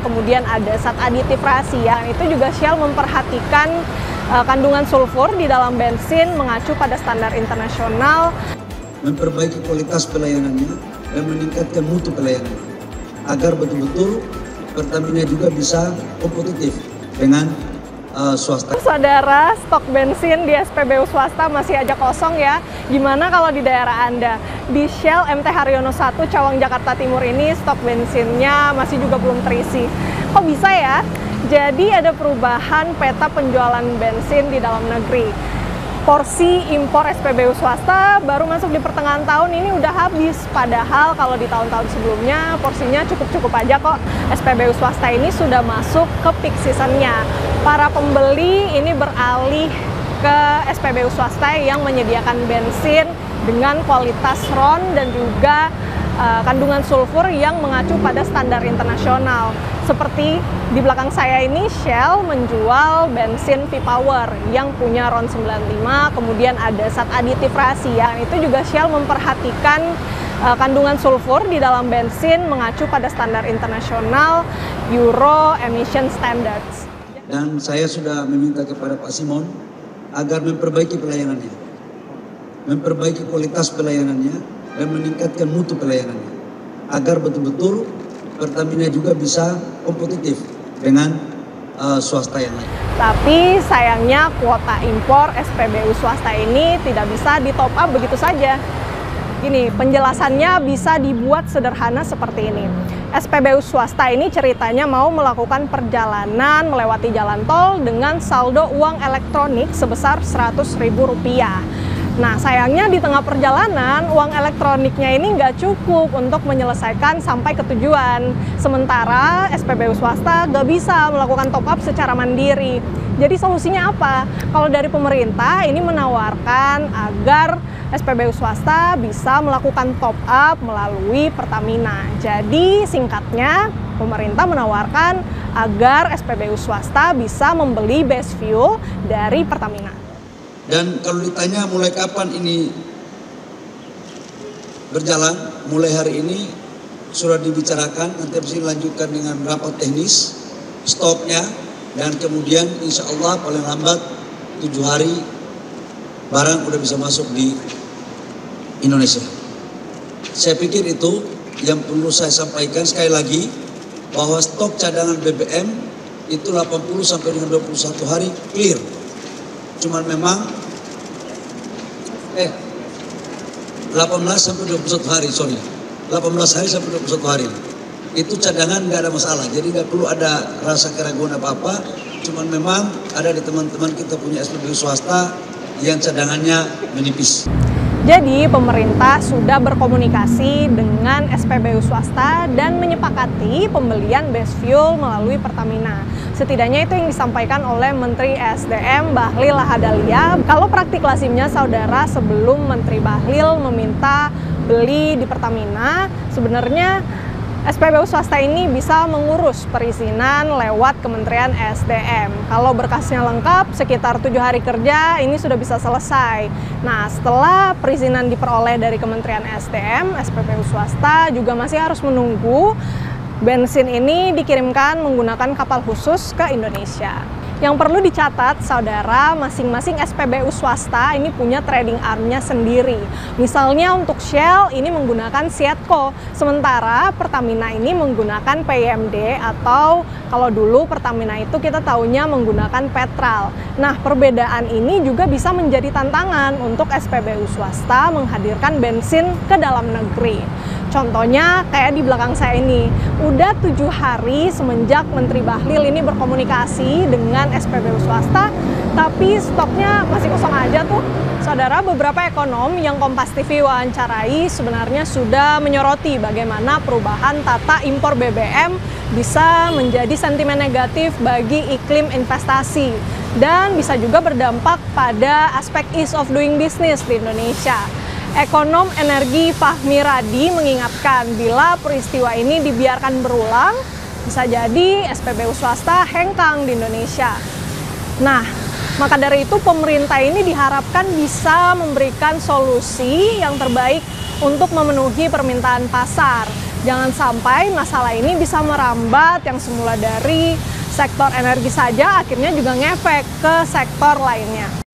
kemudian ada zat aditif rahasia. Itu juga Shell memperhatikan kandungan sulfur di dalam bensin mengacu pada standar internasional. Memperbaiki kualitas pelayanannya dan meningkatkan mutu pelayanannya agar betul-betul Pertamina juga bisa kompetitif dengan swasta. Saudara, stok bensin di SPBU swasta masih aja kosong ya. Gimana kalau di daerah Anda? Di Shell MT Haryono 1 Cawang Jakarta Timur ini stok bensinnya masih juga belum terisi. Kok bisa ya? Jadi ada perubahan peta penjualan bensin di dalam negeri. Porsi impor SPBU swasta baru masuk di pertengahan tahun ini udah habis. Padahal kalau di tahun-tahun sebelumnya porsinya cukup-cukup aja kok. SPBU swasta ini sudah masuk ke peak seasonnya. Para pembeli ini beralih ke SPBU swasta yang menyediakan bensin dengan kualitas RON dan juga kandungan sulfur yang mengacu pada standar internasional. Seperti di belakang saya ini, Shell menjual bensin V-Power yang punya RON 95, kemudian ada zat aditif rahasia. Itu juga Shell memperhatikan kandungan sulfur di dalam bensin mengacu pada standar internasional Euro Emission Standards. Dan saya sudah meminta kepada Pak Simon agar memperbaiki pelayanannya, memperbaiki kualitas pelayanannya, dan meningkatkan mutu pelayanannya agar betul-betul Pertamina juga bisa kompetitif dengan swasta yang lain. Tapi sayangnya kuota impor SPBU swasta ini tidak bisa di top up begitu saja. Gini, penjelasannya bisa dibuat sederhana seperti ini. SPBU swasta ini ceritanya mau melakukan perjalanan melewati jalan tol dengan saldo uang elektronik sebesar Rp100.000. Nah, sayangnya di tengah perjalanan, uang elektroniknya ini nggak cukup untuk menyelesaikan sampai ke tujuan. Sementara SPBU swasta nggak bisa melakukan top up secara mandiri. Jadi solusinya apa? Kalau dari pemerintah ini menawarkan agar SPBU swasta bisa melakukan top up melalui Pertamina. Jadi singkatnya, pemerintah menawarkan agar SPBU swasta bisa membeli base fuel dari Pertamina. Dan kalau ditanya mulai kapan ini berjalan, mulai hari ini sudah dibicarakan, nanti bisa dilanjutkan dengan rapat teknis, stopnya, dan kemudian insya Allah paling lambat 7 hari barang udah bisa masuk di Indonesia. Saya pikir itu yang perlu saya sampaikan sekali lagi, bahwa stok cadangan BBM itu 80 sampai dengan 21 hari clear. Cuman memang 18 sampai 21 hari, 18 hari sampai 21 hari. Itu cadangan nggak ada masalah, jadi nggak perlu ada rasa keraguan apa-apa. Cuman memang ada di teman-teman kita punya SPBU swasta yang cadangannya menipis. Jadi pemerintah sudah berkomunikasi dengan SPBU swasta dan menyepakati pembelian base fuel melalui Pertamina. Setidaknya itu yang disampaikan oleh Menteri SDM Bahlil Lahadalia. Kalau praktik lazimnya saudara, sebelum Menteri Bahlil meminta beli di Pertamina, sebenarnya SPBU swasta ini bisa mengurus perizinan lewat Kementerian SDM. Kalau berkasnya lengkap, sekitar 7 hari kerja ini sudah bisa selesai. Nah, setelah perizinan diperoleh dari Kementerian SDM, SPBU swasta juga masih harus menunggu bensin ini dikirimkan menggunakan kapal khusus ke Indonesia. Yang perlu dicatat, saudara, masing-masing SPBU swasta ini punya trading arm-nya sendiri. Misalnya untuk Shell ini menggunakan Sietco, sementara Pertamina ini menggunakan PMD atau kalau dulu Pertamina itu kita taunya menggunakan Petral. Nah, perbedaan ini juga bisa menjadi tantangan untuk SPBU swasta menghadirkan bensin ke dalam negeri. Contohnya kayak di belakang saya ini, udah 7 hari semenjak Menteri Bahlil ini berkomunikasi dengan SPBU swasta, tapi stoknya masih kosong aja tuh. Saudara, beberapa ekonom yang Kompas TV wawancarai sebenarnya sudah menyoroti bagaimana perubahan tata impor BBM bisa menjadi sentimen negatif bagi iklim investasi dan bisa juga berdampak pada aspek ease of doing business di Indonesia. Ekonom energi Fahmi Radi mengingatkan bila peristiwa ini dibiarkan berulang, bisa jadi SPBU swasta hengkang di Indonesia. Nah, maka dari itu pemerintah ini diharapkan bisa memberikan solusi yang terbaik untuk memenuhi permintaan pasar. Jangan sampai masalah ini bisa merambat yang semula dari sektor energi saja akhirnya juga ngefek ke sektor lainnya.